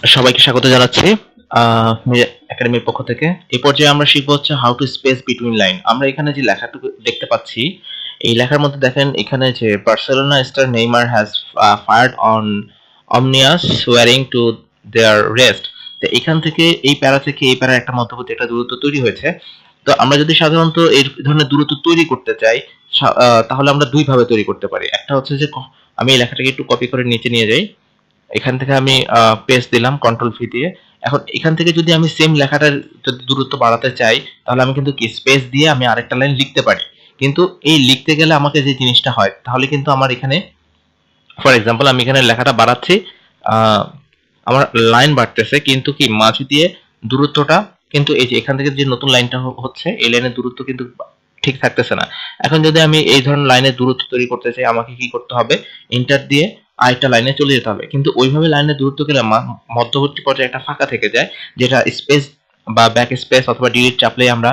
সবাইকে স্বাগত জানাচ্ছি মিডিয়া একাডেমির পক্ষ থেকে। এই পর্যায়ে আমরা শিখবো হচ্ছে how to space between line. আমরা এখানে যে লেখাটুকু দেখতে পাচ্ছি, এই লেখার মধ্যে দেখেন এখানে যে Barcelona star Neymar has fired on ominous সোয়ারিং টু দেয়ার রেস্ট। তো এখান থেকে এই প্যারা থেকে এই প্যারা একটা মধ্যবর্তী একটা দূরত্ব তৈরি হয়েছে। তো আমরা যদি সাধারণত এই ধরনের দূরত্ব তৈরি করতে চাই, তাহলে আমরা দুই ভাবে তৈরি করতে পারি। একটা হচ্ছে যে আমি এই লেখাটাকে একটু কপি করে নিচে নিয়ে যাই, এখান থেকে আমি পেস্ট দিলাম কন্ট্রোল ভি দিয়ে। এখন এখান থেকে যদি আমি সেম লেখাটার যদি দূরত্ব বাড়াতে চাই, তাহলে আমি কিন্তু কি স্পেস দিয়ে আমি আরেকটা লাইন লিখতে পারি। কিন্তু এই লিখতে গেলে আমাকে যে জিনিসটা হয়, তাহলে কিন্তু আমার এখানে ফর এক্সাম্পল আমি এখানে লেখাটা বাড়াচ্ছি, আমার লাইন বাড়তেছে, কিন্তু কি মাঝে দিয়ে দূরত্বটা কিন্তু এই যে এখান থেকে যে নতুন লাইনটা হচ্ছে, এই লাইনের দূরত্ব কিন্তু ঠিক থাকতেছে না। এখন যদি আমি এই ধরনের লাইনের দূরত্ব তৈরি করতে চাই, আমাকে কি করতে হবে, এন্টার দিয়ে আরেকটা লাইনে চলে যেতে হবে। কিন্তু ওইভাবে লাইনের দূরত্ব গেলে মধ্যবর্তী পর্যায়ে একটা ফাঁকা থেকে যায়, যেটা স্পেস বা ব্যাক স্পেস অথবা ডিলিট চাপলে আমরা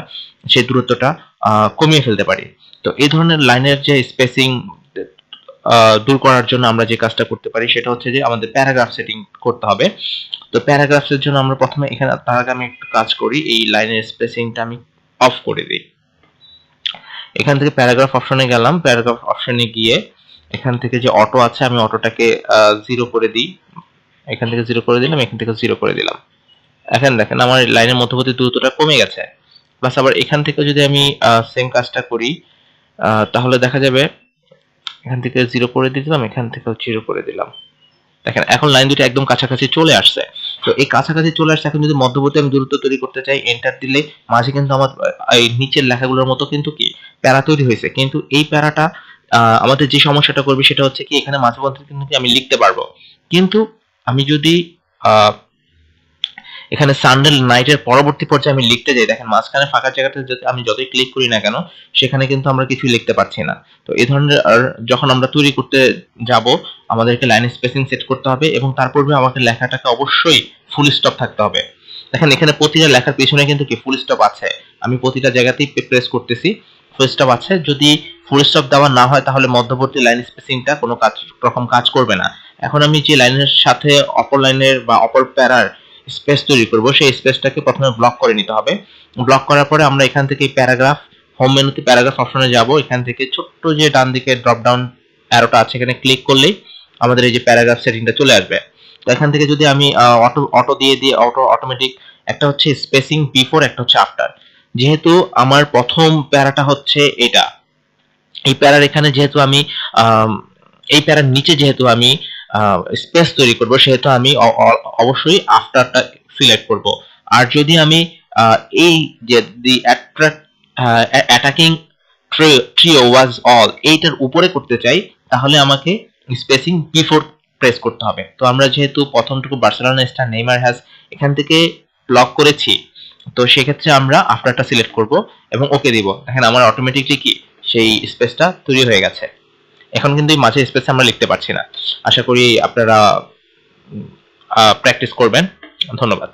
সেই দূরত্বটা কমিয়ে ফেলতে পারি। তো এই ধরনের লাইনের যে স্পেসিং দূর করার জন্য আমরা যে কাজটা করতে পারি, সেটা হচ্ছে যে আমাদের প্যারাগ্রাফ সেটিং করতে হবে। তো প্যারাগ্রাফের জন্য আমরা প্রথমে এখানে, তার আগে আমি একটু কাজ করি, এই লাইনের স্পেসিংটা আমি অফ করে দিই। এখান থেকে প্যারাগ্রাফ অপশনে গেলাম, প্যারাগ্রাফ অপশনে গিয়ে এখান থেকে যে অটো আছে, আমি অটোটাকে 0 করে দিই। এখান থেকে 0 করে দিলাম, এখান থেকে 0 করে দিলাম। এখন দেখেন আমার লাইনের মধ্যবর্তী দূরত্বটা কমে গেছে। প্লাস আবার এখান থেকে যদি আমি সেম কাজটা করি, তাহলে দেখা যাবে এখান থেকে 0 করে দিলাম, এখান থেকেও 0 করে দিলাম। দেখেন এখন লাইন দুটো একদম কাছাকাছি চলে আসছে। তো এই কাছাকাছি চলে আসছে, এখন যদি মধ্যবর্তী আমি দূরত্ব তৈরি করতে চাই, এন্টার দিলে মাঝে কিন্তু আমার এই নিচের লেখাগুলোর মতো কিন্তু কি প্যারা তৈরি হয়েছে। কিন্তু এই প্যারাটা আমাদের যে সমস্যাটা করবে, সেটা হচ্ছে কি এখানে মাঝে মধ্যে কিন্তু আমি লিখতে পারবো, কিন্তু আমি যদি আহ এখানে সানডে নাইটের পরবর্তী পর্যায়ে আমি লিখতে যাই, দেখেন মাঝখানে ফাঁকা জায়গাতে যদি আমি যতই ক্লিক করি না কেন, সেখানে কিন্তু আমরা কিছুই লিখতে পারছি না। তো এই ধরনের যখন আমরা তৈরি করতে যাব, আমাদেরকে লাইন স্পেসিং সেট করতে হবে, এবং তার পূর্বে আমাকে লেখাটাকে অবশ্যই ফুল স্টপ থাকতে হবে। দেখেন এখানে প্রতিটা লেখার পেছনে কিন্তু কি ফুল স্টপ আছে, আমি প্রতিটা জায়গাতেই প্রেস করতেছি, ফুল স্টপ আছে। যদি ফুল স্টপ দেওয়া না হয়, তাহলে মধ্যবর্তী লাইন স্পেসিংটা কোনো রকম কাজ করবে না। এখন আমি যে লাইনের সাথে অপর লাইনের বা অপর প্যারার স্পেস তৈরি করব, সেই স্পেসটাকে প্রথমে ব্লক করে নিতে হবে। ব্লক করার পরে আমরা এখান থেকে প্যারাগ্রাফ, হোম মেনুতে প্যারাগ্রাফ অপশনে যাব, এখান থেকে ছোট্ট যে ডান দিকে ড্রপ ডাউন অ্যারোটা আছে, এখানে ক্লিক করলেই আমাদের এই যে প্যারাগ্রাফ সেটিংটা চলে আসবে। তো এখান থেকে যদি আমি অটো দিয়ে অটোমেটিক, একটা হচ্ছে স্পেসিং বিফোর, একটা হচ্ছে আফটার। যেহেতু আমার প্রথম প্যারাটা হচ্ছে এটা, এই প্যারার এখানে যেহেতু আমি এই প্যারার নিচে যেহেতু আমি স্পেস তৈরি করব, সেহেতু আমি অবশ্যই আফটারটা সিলেক্ট করব। আর যদি আমি এই যে দি অ্যাটাকিং ট্রিও ওয়াজ অল এইটার উপরে করতে চাই, তাহলে আমাকে স্পেসিং বিফোর প্রেস করতে হবে। তো আমরা যেহেতু প্রথমটুকু বার্সেলোনা স্টার নেইমার হ্যাজ এখান থেকে ব্লক করেছি, তো সেক্ষেত্রে আমরা আফটারটা সিলেক্ট করব এবং ওকে দিব। দেখেন আমার অটোমেটিকলি কি সেই স্পেসটা তৈরি হয়ে গেছে। এখন কিন্তু এই মাঝে স্পেস আমরা লিখতে পারছি না। আশা করি আপনারা প্র্যাকটিস করবেন। ধন্যবাদ।